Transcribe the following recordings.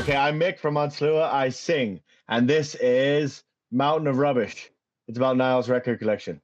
Okay, I'm Mick from An Slua. I sing, and this is Mountain of Rubbish. It's about Niall's record collection.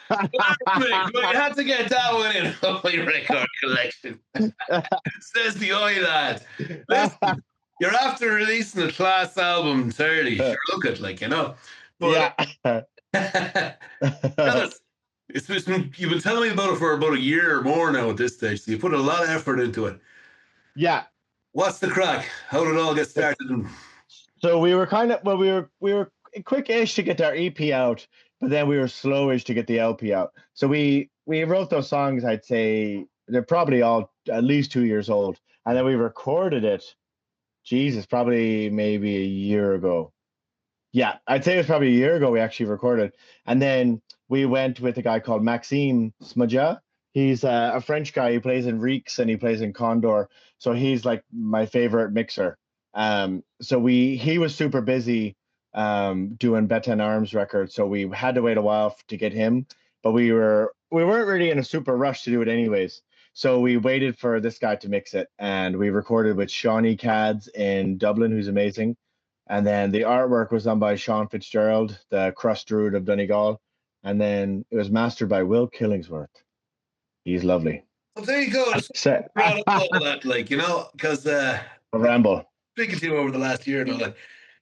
Well, you had to get that one in on my record collection. Says the oi lad. Listen, you're after releasing a class album entirely. Sure, look at But Yeah. tell us, you've been telling me about it for about a year or more now at this stage. So you put a lot of effort into it. Yeah. What's the crack? How did it all get started? So we were we were quick-ish to get our EP out, but then we were slowish to get the LP out. So we wrote those songs. I'd say they're probably all at least 2 years old, and then we recorded it. Jesus, probably maybe a year ago. Yeah, I'd say it was probably a year ago we actually recorded, and then we went with a guy called Maxime Smadja. He's a French guy. He plays in Reeks and he plays in Condor. So he's like my favorite mixer. So he was super busy doing Beten Arms records, so we had to wait a while to get him. But we weren't really in a super rush to do it anyways. So we waited for this guy to mix it, and we recorded with Shawnee Cads in Dublin, who's amazing. And then the artwork was done by Sean Fitzgerald, the crust druid of Donegal. And then it was mastered by Will Killingsworth. He's lovely. Well, there you go. Proud of all that, because Ramble. Speaking to you over the last year,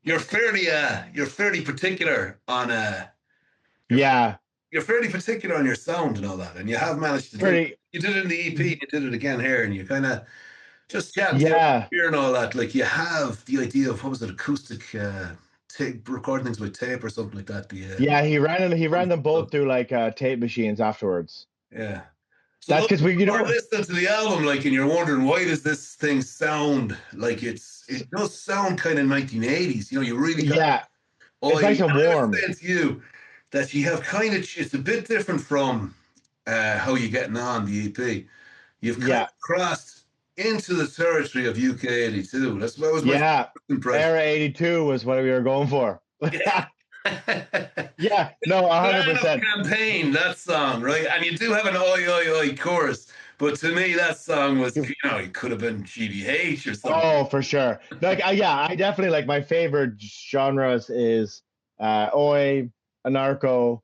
you're fairly particular on you're fairly particular on your sound and all that, and you have managed to do it. You did it in the EP, you did it again here, and you kind of just here and all that. Like you have the idea of what was it, acoustic recording things with tape or something like that. Yeah, he ran them both through like tape machines afterwards. Yeah. So That's look, because we're listening to the album, like, and you're wondering why does this thing sound like it does sound kind of 1980s. You know, you really got yeah, oh, it's nice and I was warm. saying to you that you have kind of it's a bit different from how you getting on the EP. You've kind Yeah, of crossed into the territory of UK 82. That was my yeah. impression. Era 82 was what we were going for. Yeah. Yeah, no, Plan of 100%. campaign, that song, right? And you do have an oi oi oi chorus, but to me that song was, it could have been GBH or something. Oh, for sure. Like, yeah, I definitely like my favorite genres is Oi, Anarcho,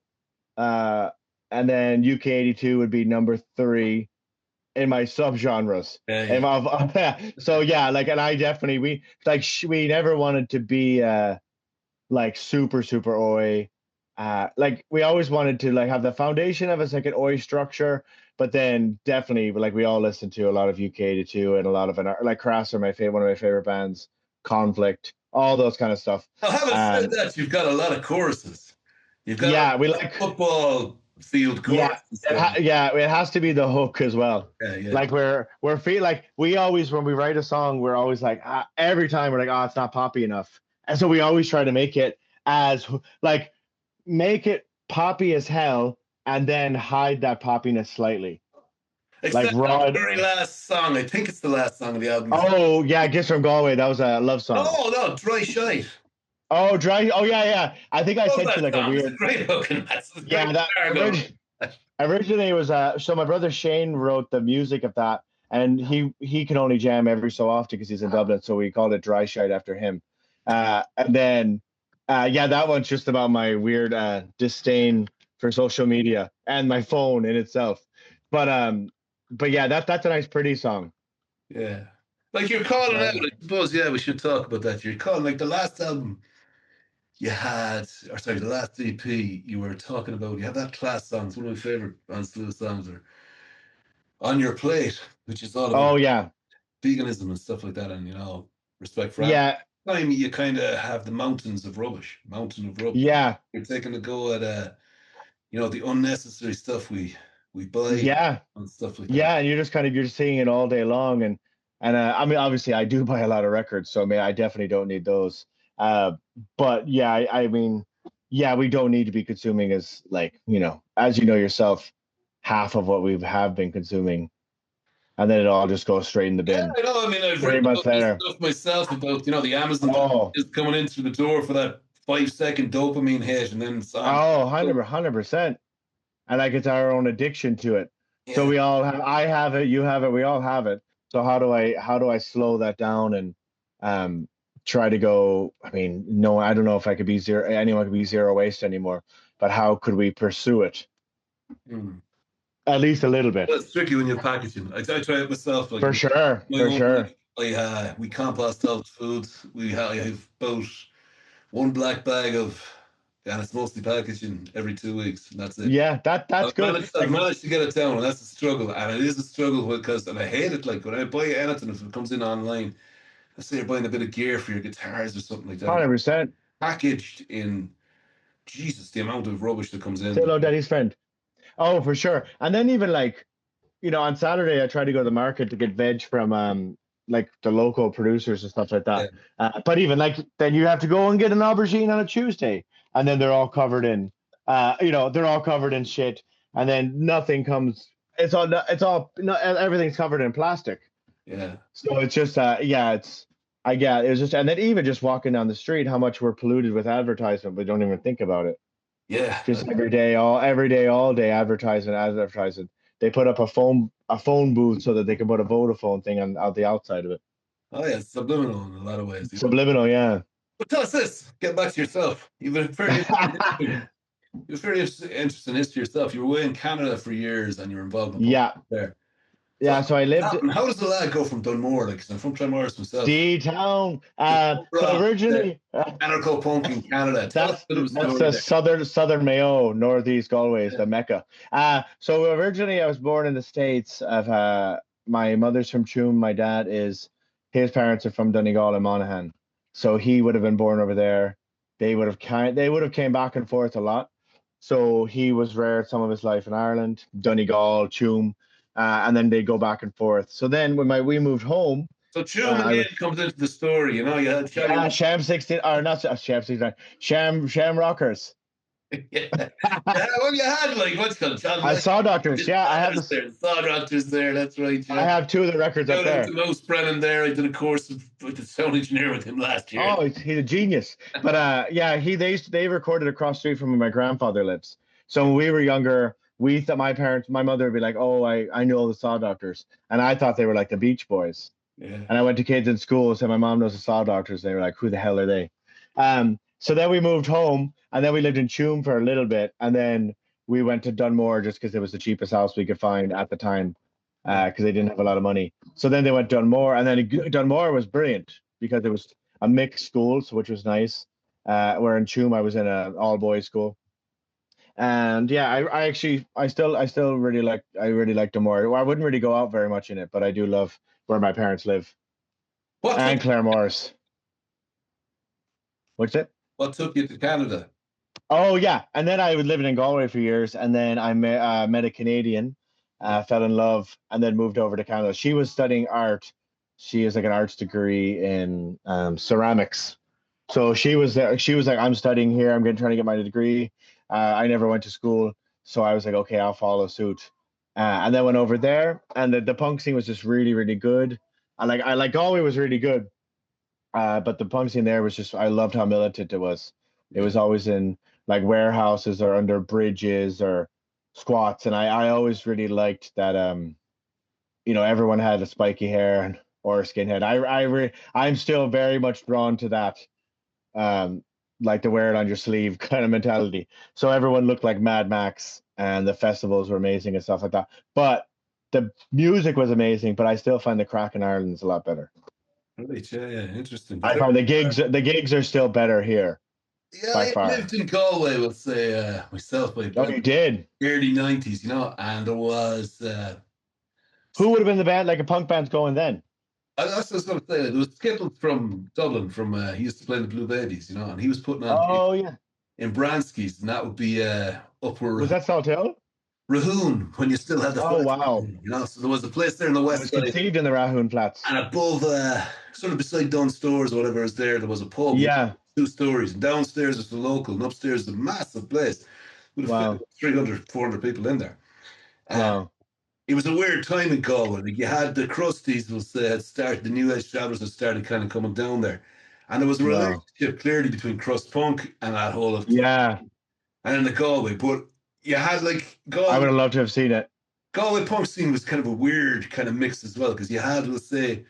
uh, and then UK 82 would be number 3 in my subgenres. Yeah. So yeah, like, and I definitely we never wanted to be like super Oi. Like we always wanted to like have the foundation of it's like an Oi structure, but then definitely like we all listen to a lot of UK 82 and a lot of like Crass are one of my favorite bands, Conflict, all those kind of stuff. Now, having said that, you've got a lot of choruses. You've got Yeah, we a like football field yeah, choruses going. yeah, it has to be the hook as well. Yeah. Like we're feel like we always when we write a song, we're always like every time we're like, oh, it's not poppy enough, and so we always try to make it as like make it poppy as hell, and then hide that poppiness slightly, like Except that raw. very last song, I think it's the last song of the album. Oh yeah, Gifts from Galway. That was a love song. No, Dry Shite. Oh, dry. Oh yeah. I think I Love sent you that like a song. It's a weird. great hook and that's a Yeah, great that cargo. originally it was so my brother Shane wrote the music of that, and he can only jam every so often because he's in Dublin, so we called it Dry Shite after him. And then yeah, that one's just about my weird disdain for social media and my phone in itself. But yeah, that's a nice pretty song. Yeah. Like you're calling out, I suppose, yeah, we should talk about that. You're calling like the last album you had, or sorry, the last EP you were talking about, you had that class song. It's one of my favorite An Slua songs, or On Your Plate, which is all about Oh yeah, veganism and stuff like that, and respect for animals. yeah, Time you kind of have the mountain of rubbish. yeah, You're taking a go at the unnecessary stuff we buy yeah. and stuff like that. Yeah, and you're just seeing it all day long, and I mean, obviously, I do buy a lot of records, so I mean, I definitely don't need those. Uh, but yeah, I mean, yeah, we don't need to be consuming as like as you know yourself, half of what we have been consuming, and then it all just goes straight in the Yeah, bin I know. I mean, I've 3 written months about this later. stuff myself about the Amazon Oh, is coming in through the door for that 5 second dopamine hit, and then it's on. oh, 100%. And like it's our own addiction to it. So Yeah, we all have. I have it. You have it. We all have it. So how do I slow that down and um try to go? I mean, no, I don't know if I could be zero. Anyone could be zero waste anymore. But how could we pursue it mm. at least a little bit? Well, it's tricky when you're packaging. I try it myself. Like For sure. my For own, sure. like we compost all the food. I have about one black bag of, and it's mostly packaging every 2 weeks, and that's it. Yeah. That's I've good. managed, I've Like managed to get it down, and that's a struggle. And it is a struggle because, and I hate it. Like when I buy anything, if it comes in online, let's say you're buying a bit of gear for your guitars or something like that, 100%. packaged in Jesus, the amount of rubbish that comes Say in. hello, Daddy's friend. Oh, for sure. And then even like on Saturday I try to go to the market to get veg from like the local producers and stuff like Yeah, that. But even like then you have to go and get an aubergine on a Tuesday, and then they're all covered in they're all covered in shit, and then nothing comes. It's all no, everything's covered in plastic. yeah, So it's just yeah, I get it was just and then even just walking down the street, how much we're polluted with advertisement, we don't even think about it. yeah. Just every day, all day advertising. They put up a phone booth so that they can put a Vodafone thing on out the outside of it. Oh yeah, it's subliminal in a lot of ways. Subliminal, yeah. But tell us this. Get back to yourself. You've been very You're very interested in history yourself. You were away in Canada for years, and you were involved in Yeah, there. So yeah. So I lived how does the lad go from Dunmore? Like, 'cause I'm from Tranmere myself. D town. So Rock, originally, anarcho punk in Canada. Tell us a bit of a that's story the there. southern Mayo, northeast Galway is Yeah. the Mecca. So originally I was born in the States. Of my mother's from Tuam. My dad is his parents are from Donegal and Monaghan. So he would have been born over there. they would have came back and forth a lot. So he was rare some of his life in Ireland, Donegal, Tuam, and then they go back and forth. So then when we moved home, So Tuam I again was comes into the story. You know, you had Shaggy. yeah, Sham 16 or not Sham 69, Sham Rockers. Yeah. Well, you had like what's called John I saw Doctors. Yeah, I have There's this. there, Saw Doctors there. That's right. I Yeah. have two of the records up Shout out there. to Mouse Brennan there. I did a course with the sound engineer with him last year. Oh, he's a genius. But yeah, they recorded across the street from where my grandfather lives. So when we were younger, we thought my mother would be like, "Oh, I know the Saw Doctors," and I thought they were like the Beach Boys. Yeah. And I went to kids in school, so my mom knows the Saw Doctors. They were like, "Who the hell are they?" So then we moved home, and then we lived in Tuam for a little bit, and then we went to Dunmore just because it was the cheapest house we could find at the time, because they didn't have a lot of money. So then they went Dunmore, and then Dunmore was brilliant because it was a mixed school, so which was nice. Where in Tuam I was in an all boys school, and yeah, I still really like Dunmore. Well, I wouldn't really go out very much in it, but I do love where my parents live What and took Claire Morris. What's it? What took you to Canada? Oh yeah, and then I was living in Galway for years, and then I met a Canadian, fell in love, and then moved over to Canada. She was studying art. She has like an arts degree in ceramics. So she was there. She was like, "I'm studying here. I'm trying to get my degree." I never went to school, so I was like, "Okay, I'll follow suit." And then went over there, and the punk scene was just really, really good. I like Galway was really good, but the punk scene there was just I loved how militant it was. It Yeah. was always in like warehouses or under bridges or squats, and I always really liked that everyone had a spiky hair or a skinhead. I'm still very much drawn to that, um like to wear it on your sleeve kind of mentality. So everyone looked like Mad Max, and the festivals were amazing and stuff like that. But the music was amazing, but I still find the crack in Ireland is a lot better. Right, yeah, interesting. I find the gigs are still better here Yeah, by I far. lived in Galway, we'll say, myself, by Oh, the you did? early 90s, you know, and there was, Who would have been the band, like a punk band's going then? that's what I was going to say, there was Skittles from Dublin, he used to play the Blue Babies, you know, and he was putting on gigs Oh yeah. in Bransky's, and that would be Was upper that Salt Hill? Rahoon, when you still had the Oh flats, wow. you know, so there was a place there on the It west was side, conceived in the Rahoon Flats. and above, sort of beside Dunn Stores or whatever is there was a pub, you know, Yeah. 2 stories, and downstairs was the local, and upstairs was a massive place with a fit Wow. 300, 400 people in there. Uh, Wow. it was a weird time in Galway. Like you had the Crusties had started, the New Age Travelers had started kind of coming down there, and there was a Wow. relationship clearly between crust punk and that whole of, Yeah. and then the Galway. But you had like I would have loved to have seen it. Galway punk scene was kind of a weird kind of mix as well because you had, let's say,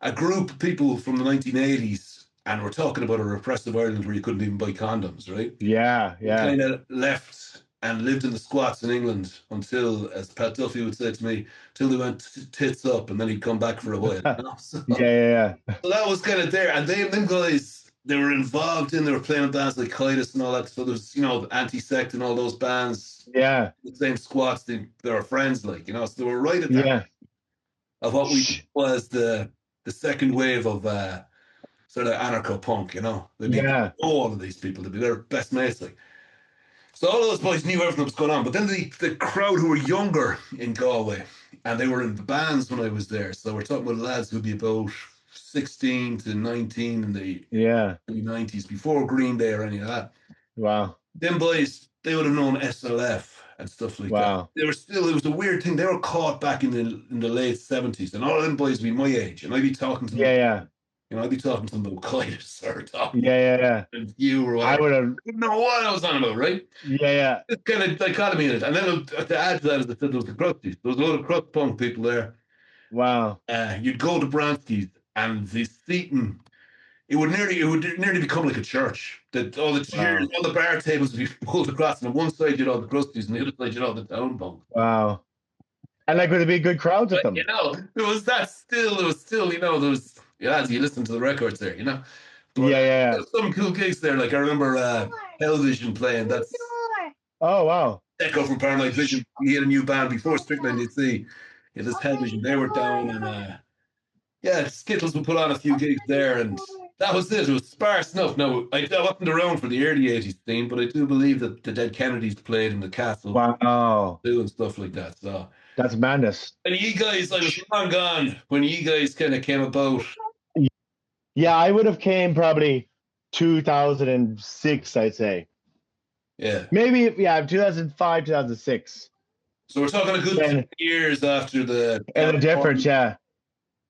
a group of people from the 1980s, and we're talking about a repressive Ireland where you couldn't even buy condoms, right? Yeah. He Yeah. kind of left and lived in the squats in England until, as Pat Duffy would say to me, till they went tits up, and then he'd come back for a while. You know? So, Yeah. Yeah. Yeah. so that was kind of there, and them guys, they were involved in. They were playing in bands like Kaos and all that. So there's Anti-Sect and all those bands, Yeah. the same squats. They were friends, like, you know. So they were right at that Yeah. of what we was the second wave of sort of anarcho punk. You know, they'd be Yeah. all of these people. They'd be their best mates, like. So all of those boys knew everything that was going on. But then the crowd who were younger in Galway, and they were in the bands when I was there. So we're talking about lads who'd be about 16 to 19 in the Yeah. early 90s, before Green Day or any of that. Wow. Them boys, they would have known SLF and stuff like that. Wow. They were still, it was a weird thing. They were caught back in the late 70s, and all of them boys would be my age. And I'd be talking to them, Yeah. Yeah. I'd be talking to them about Clytus or talking Yeah. Yeah. Yeah. to you or I whatever. would I have. didn't know what I was on about, right? Yeah. Yeah. This kind of dichotomy in it. And then to add to that, as I said, there was the crusties. There was a lot of crust punk people there. Wow. You'd go to Bransky's, and the seating, it would nearly become like a church. That all the chairs, Wow. all the bar tables would be pulled across, and on one side you'd all the crusties, and the other side you'd all the town punk. Wow. And like, would there be good crowds at But them? there was still, there was, as you listen to the records there, But Yeah. Yeah. there Yeah. was some cool gigs there. Like I remember Television playing. That's Oh wow. Echo from Paranoid Vision. He had a new band before Strickland. You'd see, this Television. They were down, and yeah, Skittles would put on a few gigs there, and That was it. It was sparse enough. No, I wasn't around for the early 80s scene, but I do believe that the Dead Kennedys played in the castle Wow, too and stuff like that. So, that's madness. and you guys, I was long gone when you guys kind of came about. Yeah, I would have came probably 2006, I'd say. Yeah. Maybe, yeah, 2005, 2006. So we're talking a good Then 2 years after the and the difference, California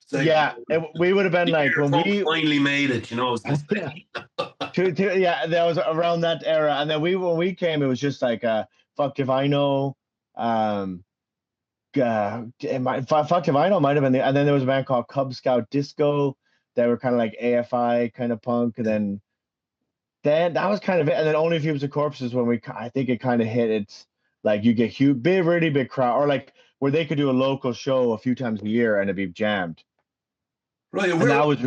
yeah. segment. Yeah, we would have been The like year when Punk we finally made it, as they say. yeah, that was around that era. And then when we came, it was just like fuck if I know, um fuck if I know might have been and then there was a band called Cub Scout Disco. They were kind of like AFI kind of punk, and then that was kind of it. And then Only Fumes of Corpses when I think it kind of hit its like you get huge, big, really big crowd, or like where they could do a local show a few times a year and it'd be jammed. Right, And that was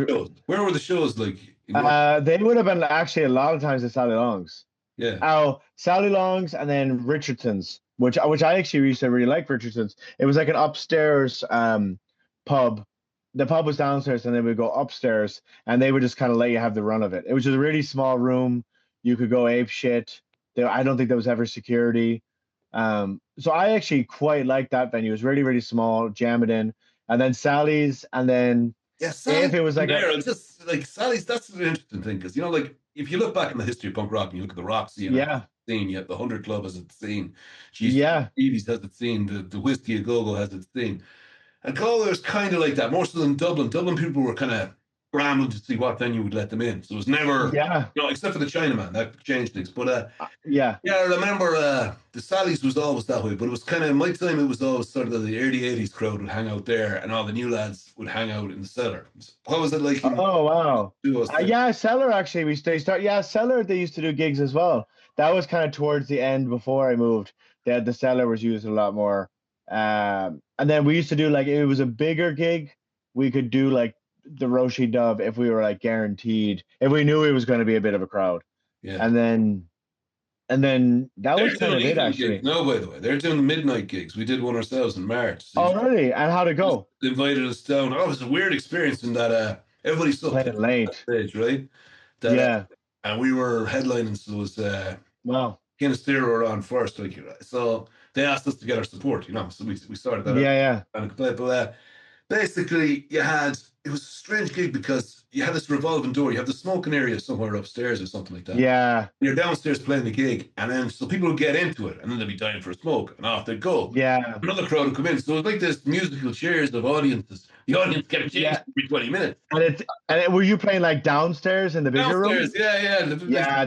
where were the shows like in North? they would have been actually a lot of times at Sally Long's. Yeah. Oh, Sally Long's and then Richardson's, which I actually used to really like Richardson's. It was like an upstairs pub. The pub was downstairs, and then we'd go upstairs, and they would just kind of let you have the run of it. It was just a really small room. You could go ape shit. I don't think there was ever security. So I actually quite liked that venue. It was really, really small, jam it in. And then Sally's, and then Yeah, Sally's if it was like just like Sally's, that's an interesting thing because like if you look back in the history of punk rock and you look at the rock scene, yeah, you have the 100 Club has its scene, yeah, Stevie's has its scene, the Whiskey a Go Go has its scene, and Galway was kind of like that. More so than Dublin. Dublin people were kind of scrambling to see what venue would let them in. So it was never, yeah, except for the Chinaman that changed things. But yeah. I remember the Sally's was always that way. But it was kind of my time. It was always sort of the early 80s crowd would hang out there, and all the new lads would hang out in the cellar. What was it like? Oh wow. Yeah, Cellar actually. Cellar. They used to do gigs as well. That was kind of towards the end before I moved. The Cellar was used a lot more. And then we used to do like it was a bigger gig. We could do like the Roshi Dub if we were like guaranteed, if we knew it was going to be a bit of a crowd. Yeah. And then that was kind of it actually. Gigs. No, by the way, they're doing the midnight gigs. We did one ourselves in March. Oh really? And how'd it go? They invited us down. Oh, it was a weird experience in that everybody still played late stage, right? And we were headlining, so it was wow. Kinestero were on first, like so they asked us to get our support, so we started that. Yeah. But basically, it was a strange gig because you had this revolving door. You have the smoking area somewhere upstairs or something like that. Yeah. And you're downstairs playing the gig, and then so people would get into it, and then they'd be dying for a smoke, and off they'd go. Yeah. Another crowd would come in. So it was like this musical chairs of audiences. The audience kept changing every 20 minutes. And were you playing like downstairs in the bigger room? Yeah.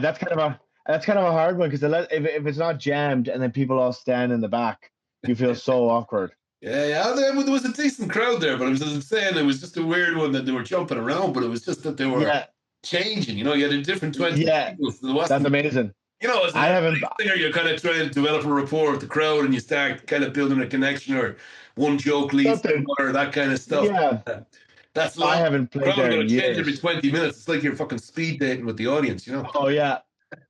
That's kind of a hard one because if it's not jammed and then people all stand in the back, you feel so awkward. Yeah. There was a decent crowd there, but I was saying it was just a weird one that they were jumping around, but it was just that they were changing. You had a different 20 people. So that's amazing. As a singer, you're kind of trying to develop a rapport with the crowd, and you start kind of building a connection, or one joke leads to another, that kind of stuff. Yeah. That's long. I haven't played there in years. Change every 20 minutes. It's like you're fucking speed dating with the audience, Oh yeah,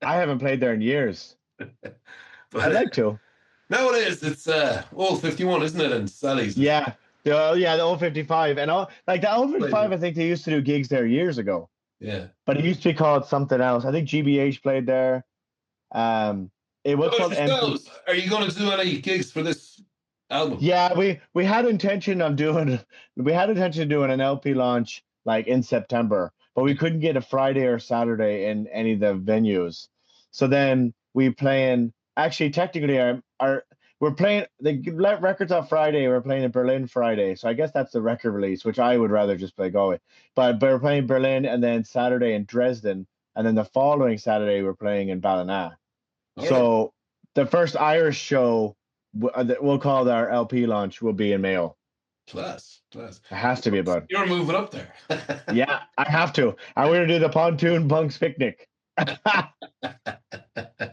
I haven't played there in years. But I'd like to. Nowadays, it's Old 51, isn't it? And Sally's. Yeah. The Old 55. And the Old 55, I think they used to do gigs there years ago. Yeah. But it used to be called something else. I think GBH played there. It was called MP. Are you going to do any gigs for this album? Yeah, we had intention of doing an LP launch like in September, but we couldn't get a Friday or Saturday in any of the venues. So then technically we're playing the records on Friday. We're playing in Berlin Friday, so I guess that's the record release, which I would rather just play Galway. But we're playing Berlin, and then Saturday in Dresden, and then the following Saturday we're playing in Ballina. So the first Irish show we'll call our LP launch will be in Mayo. Class. It has to be about. You're moving up there. Yeah, I have to. I'm going to do the Pontoon Punks picnic.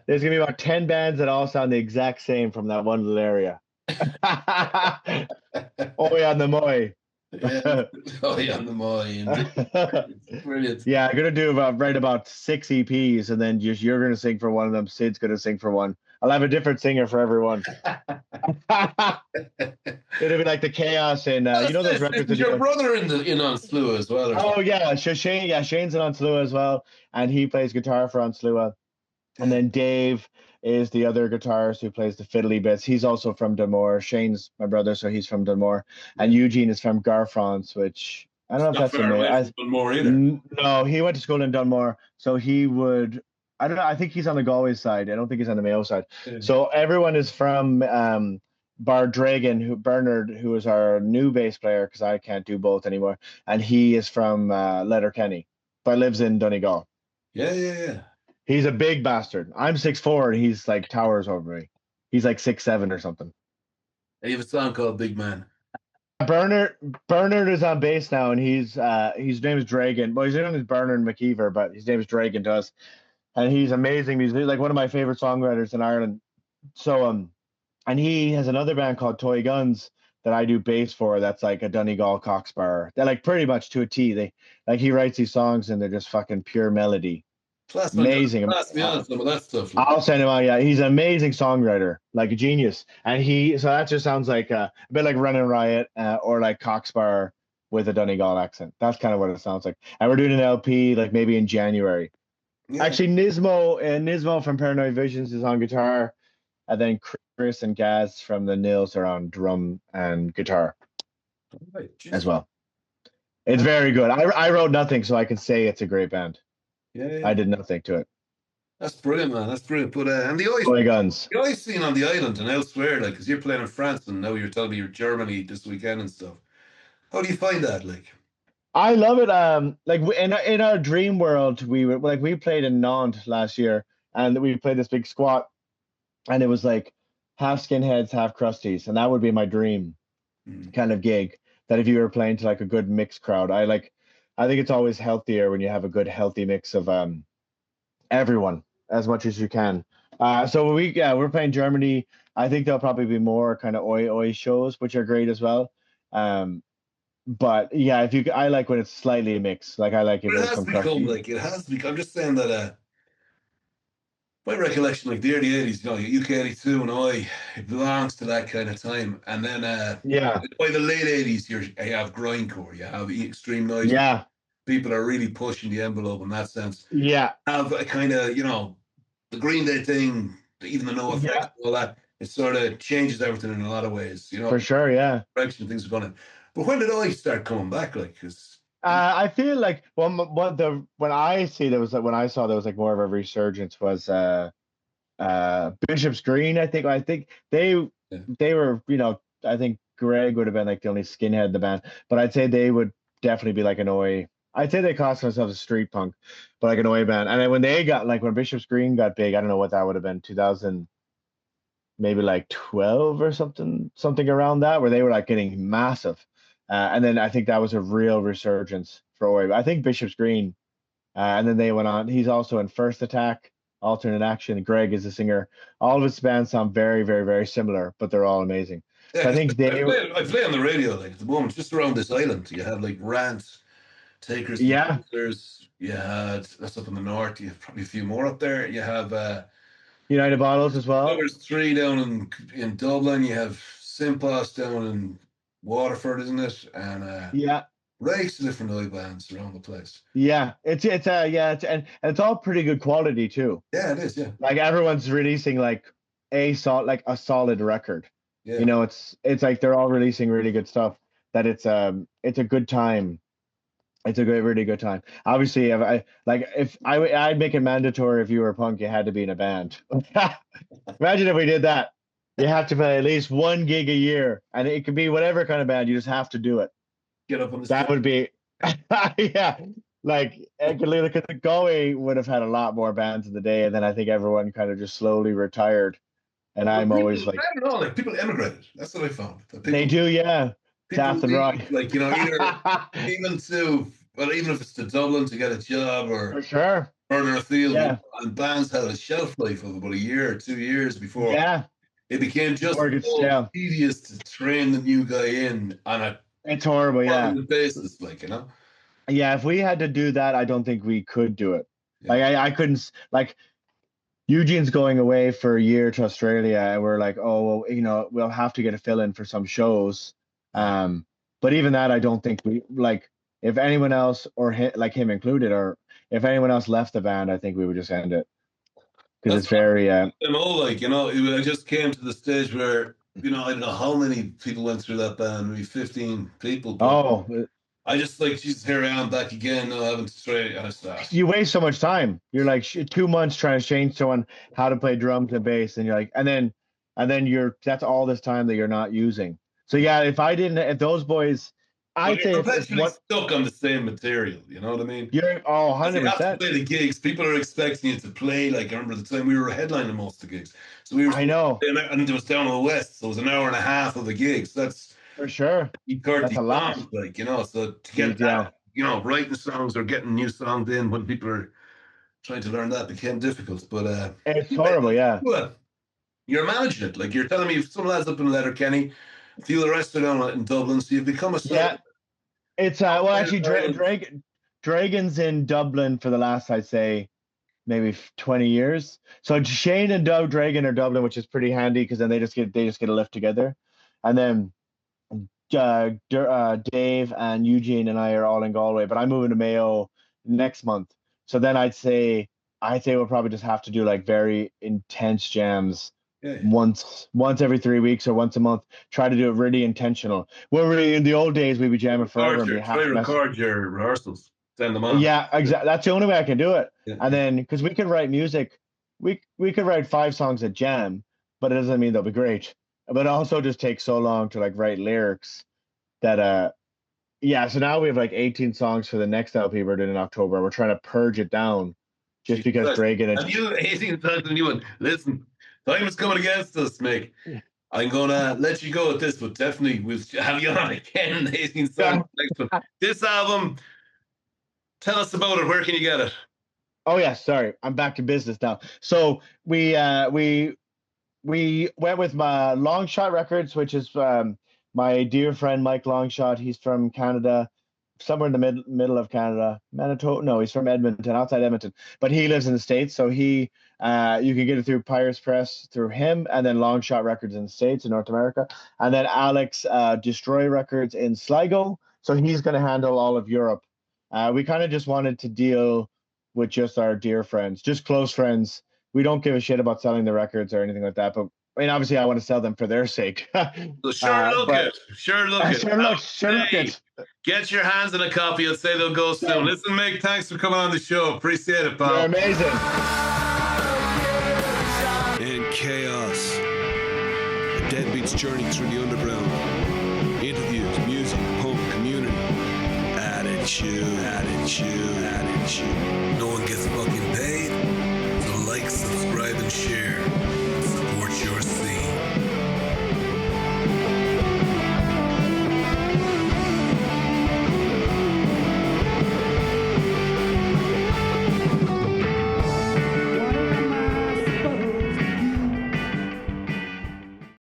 There's gonna be about 10 bands that all sound the exact same from that one little area. Oi on the Moy. Oi on the Moy. Brilliant. Yeah, I'm gonna write about 6 EPs, and then you're gonna sing for one of them. Sid's gonna sing for one. I'll have a different singer for everyone. It'd be like the Chaos and you know those records that Is you your go. brother in on Slua as well, or Oh something? yeah, Shane. Yeah, Shane's in An Slua as well, and he plays guitar for An Slua. And Yeah. then Dave is the other guitarist who plays the fiddly bits. He's also from Dunmore. Shane's my brother, so he's from Dunmore. And Yeah. Eugene is from Garfrance, which I don't It's know if not that's the far name. away from Dunmore either. No, he went to school in Dunmore, so he would. I don't know. I think he's on the Galway side. I don't think he's on the Mayo side. Yeah. So everyone is from Bardragon, Bernard, who is our new bass player, because I can't do both anymore, and he is from Letterkenny, but lives in Donegal. Yeah, yeah, yeah. He's a big bastard. I'm 6'4" and he's like towers over me. He's like 6'7" or something. And you have a song called Big Man. Bernard Bernard is on bass now, and his name is Dragon. Well, his name is Bernard McKeever, but his name is Dragon to us, and he's amazing. He's like one of my favorite songwriters in Ireland. So and he has another band called Toy Guns that I do bass for. That's like a Donegal cockspur. They're like pretty much to a T. They like he writes these songs and they're just fucking pure melody. Plus, man, Amazing. pass me on some of that stuff. Like, I'll send him out. Yeah, he's an amazing songwriter, like a genius. And so that just sounds like a bit like Running Riot or like Cockspur with a Donegal accent. That's kind of what it sounds like. And we're doing an LP like maybe in January. yeah. Actually, Nismo from Paranoid Visions is on guitar, and then Chris and Gaz from the Nils are on drum and guitar Right, as Jesus. well. It's very good. I wrote nothing, so I can say it's a great band. Yeah, yeah. I did nothing to it. That's brilliant, man. That's brilliant. But and Toy Guns. the ice scene on the island and elsewhere, like, because you're playing in France and now you're telling me you're Germany this weekend and stuff. How do you find that? Like, I love it. Like in our dream world, we played in Nantes last year, and we played this big squat, and it was like half skinheads, half crusties, and that would be my dream mm, kind of gig. That if you were playing to like a good mixed crowd, I think it's always healthier when you have a good healthy mix of everyone as much as you can. So we're playing Germany. I think there'll probably be more kind of oi shows, which are great as well. Um, but yeah, I like when it's slightly mixed. Like I like if but it there's has some become crusty. like it has become. I'm just saying that my recollection, like the early '80s, you know, UK '82 and it belongs to that kind of time. And then Yeah, by the late '80s, you have grindcore, you have extreme noise. yeah, People are really pushing the envelope in that sense. yeah, Have a kind of, the Green Day thing, even the No Effects yeah, and all that, it sort of changes everything in a lot of ways. for sure. Yeah. Direction things are going in. But when did I start coming back? Like, because I feel like when I see there was like when I saw there was like more of a resurgence was Bishop's Green. I think they were I think Greg would have been like the only skinhead in the band, but I'd say they would definitely be like an Oi. I'd say they cost themselves a street punk, but like an Oi band. And then when they got like when Bishop's Green got big, I don't know what that would have been 2000 maybe like 12 or something around that where they were like getting massive. And then I think that was a real resurgence for Oi. I think Bishop's Green and then they went on. He's also in First Attack, Alternate Action. Greg is the singer. All of his bands sound very, very, very similar, but they're all amazing. yeah, So I 'cause think I play on the radio like at the moment, just around this island. You have like Rants, Takers, yeah, Diffusers. You had that's up in the north. You have probably a few more up there. You have United Bottles as well. Numbers Three down in Dublin. You have Simpos down in Waterford, isn't it? And Yeah, rakes of different oi bands around the place. yeah. And it's all pretty good quality too. Yeah, it is. Yeah, Like everyone's releasing like a solid record. yeah. It's like they're all releasing really good stuff. That it's a good time. It's a really good time. Obviously, I'd make it mandatory if you were punk, you had to be in a band. Imagine if we did that. You have to play at least one gig a year, and it could be whatever kind of band. You just have to do it. Get up on the That stage. would be, yeah. Like, because Galway would have had a lot more bands in the day, and then I think everyone kind of just slowly retired. And But I'm always people, like, I don't know, like people emigrated. That's what I found. That they do, yeah. people Daft and leave, Roy. like either even to even if it's to Dublin to get a job For or sure. further afield, Yeah. and bands had a shelf life of about a year or 2 years before Yeah. it became just Before it gets so stale. tedious to train the new guy in on a It's horrible, yeah. permanent basis, like. Yeah, if we had to do that, I don't think we could do it. Yeah. Like I couldn't like Eugene's going away for a year to Australia, and we're like, oh, well, we'll have to get a fill in for some shows. Yeah. But even that, I don't think we like if anyone else like him included, or if anyone else left the band, I think we would just end it because That's it's very, them all like, I just came to the stage where, I don't know how many people went through that band, maybe 15 people, but oh, I just like, Jesus, here I am back again, no, I haven't straight, and it's that. you waste so much time. You're like 2 months trying to change someone how to play drums and bass, and you're like, and then that's all this time that you're not using. So yeah, if those boys, Well, I'd you're say if perpetually what stuck on the same material, you know what I mean? you're, oh, Because you have to 100%. play the gigs. People are expecting you to play. Like, I remember the time we were headlining most of the gigs. So we were I supposed know, to play, and it was down in the West. So it was an hour and a half of the gigs. That's for sure. 30 That's a lot. songs, like, So to get Jeez, yeah. that, writing songs or getting new songs in when people are trying to learn that became difficult. But It's horrible, yeah. you're managing it. Like, you're telling me some lads up in Letterkenny, a few of the rest are down in Dublin. So you've become a sort Yeah. It's well, actually, Dragon's in Dublin for the last, I'd say, maybe 20 years. So Shane and Dragon are Dublin, which is pretty handy because then they just get a lift together, and then Dave and Eugene and I are all in Galway, but I'm moving to Mayo next month. So then I'd say we'll probably just have to do like very intense jams yeah. once every 3 weeks or once a month. Try to do it really intentional. Where we in the old days we'd be jamming forever and be Try half to mess. record your rehearsals, send them on. Yeah, exactly. That's the only way I can do it. Yeah. And then because we could write music, we could write 5 songs at jam, but it doesn't mean they'll be great. But it also just takes so long to like write lyrics that yeah. So now we have like 18 songs for the next LP we're doing in October. We're trying to purge it down just because Dragon and you 18 songs and you went, listen, time is coming against us, Mick. I'm gonna let you go with this, but definitely we'll have you on again. 18 songs next one. This album, tell us about it. Where can you get it? Oh yeah, sorry, I'm back to business now. So we went with my Longshot Records, which is my dear friend Mike Longshot. He's from Canada, somewhere in the middle of Canada, Manitoba. No, he's from Edmonton, outside Edmonton, but he lives in the States. So you can get it through Pirates Press through him, and then Longshot Records in the States in North America, and then Alex Destroy Records in Sligo. So he's going to handle all of Europe. We kind of just wanted to deal with just our dear friends, just close friends. We don't give a shit about selling the records or anything like that. But I mean, obviously, I want to sell them for their sake. So sure look it. Sure look it. Get your hands on a copy. I'll say they'll go soon. Listen, Mick, thanks for coming on the show. Appreciate it, pal. You're amazing. And Kaos, a deadbeat's journey through the underground. Interviews, music, punk, community. Attitude. No one gets fucking paid. So like, subscribe, and share.